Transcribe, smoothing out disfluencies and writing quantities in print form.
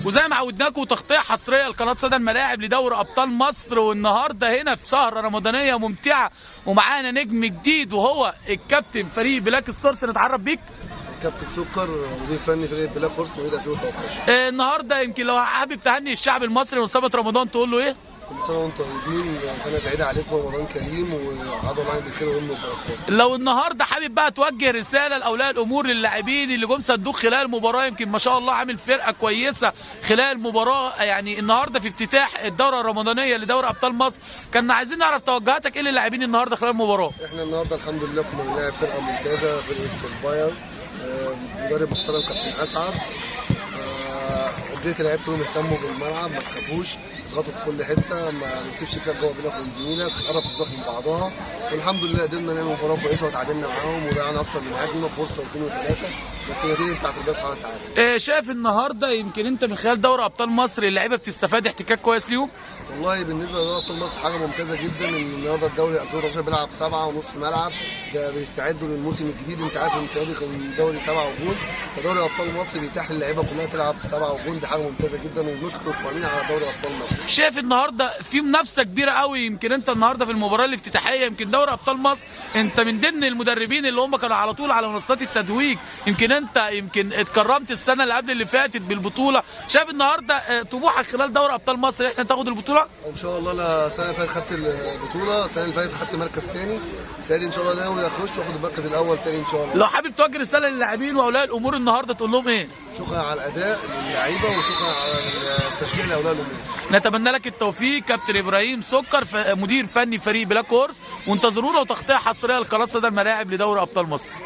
وزي ما عودناكم تغطيه حصريه لقناه صدى الملاعب لدوري ابطال مصر، والنهارده هنا في سهره رمضانيه ممتعه ومعانا نجم جديد وهو الكابتن فريق بلاك ستارز. نتعرف بيك. كابتن سكر، مدير فني فريق بلاك فورس مواليد 2013. النهارده يمكن لو حابب تهني الشعب المصري بمناسبه رمضان تقول له ايه؟ كل سنه وانتم طيبين، سنه سعيده عليكم ورمضان كريم وعادوا معانا بالخير والامن والبركات. لو النهارده حابب بقى توجه رساله لاولياء الامور للاعبين اللي جم صندوق خلال المباراه، يمكن ما شاء الله عامل فرقه كويسه خلال المباراه، يعني النهارده في افتتاح الدوره الرمضانيه لدوري ابطال مصر، كنا عايزين نعرف توجهاتك ايه للاعبين النهارده خلال المباراه؟ احنا النهارده الحمد لله كنا بنلاعب فرقه ممتازه، فرقه البايرن، مدرب محترم كابتن اسعد. قدرت اللعيبه كلهم يهتموا بالملعب، ما تخافوش، تضغطوا في كل حته، ما تسيبش فيها جوه بينك وبين زميلك، قرب تضغط من بعضها. والحمد لله قدرنا نعمل مباراه كويسه وتعادلنا معاهم وضيعنا اكتر من هجمه، فرصه واثنين وثلاثه، بس النتيجه بتاعت ربنا سبحانه وتعالى. شايف النهارده يمكن انت من خلال دوري ابطال مصر اللعيبه بتستفاد احتكاك كويس ليهم؟ والله بالنسبه لدوري ابطال مصر حاجه ممتازه جدا، ان النهارده الدوري 2013 بيلعب 7.5 ملعب، ده بيستعدوا للموسم الجديد. انت عارف ان السنه دي كان الدوري 7 وجون، فدوري ابطال مصر بيتاح للعيبه كلها تلعب 7 وجون، دي حاجه ممتازه جدا وبنشكر القائمين على دوري ابطال مصر. شايف النهارده في منافسه كبيره قوي، يمكن انت النهارده في المباراه الافتتاحيه يمكن دوري ابطال مصر انت من ضمن المدربين اللي هم كانوا على طول على منصات التتويج، يمكن انت اتكرمت السنه اللي قبل اللي فاتت بالبطوله. شايف النهارده طموحك خلال دوري ابطال مصر احنا تاخد البطوله؟ ان شاء الله. انا السنه اللي فاتت خدت البطوله، السنه اللي فاتت خدت مركز ثاني، السنه دي ان شاء الله ناوي اخش واخد المركز الاول ثاني ان شاء الله. لو حابب توجه رساله للاعبين واولياء الامور النهارده تقول لهم ايه؟ شكرا على الاداء للعيبه وشكرا على التشجيع لاولياء الامور. نتمنى لك التوفيق كابتن ابراهيم سكر مدير فني فريق بلاك هورس، وانتظرونا وتغطيه حصريه لقناه صدى الملاعب لدوري ابطال مصر.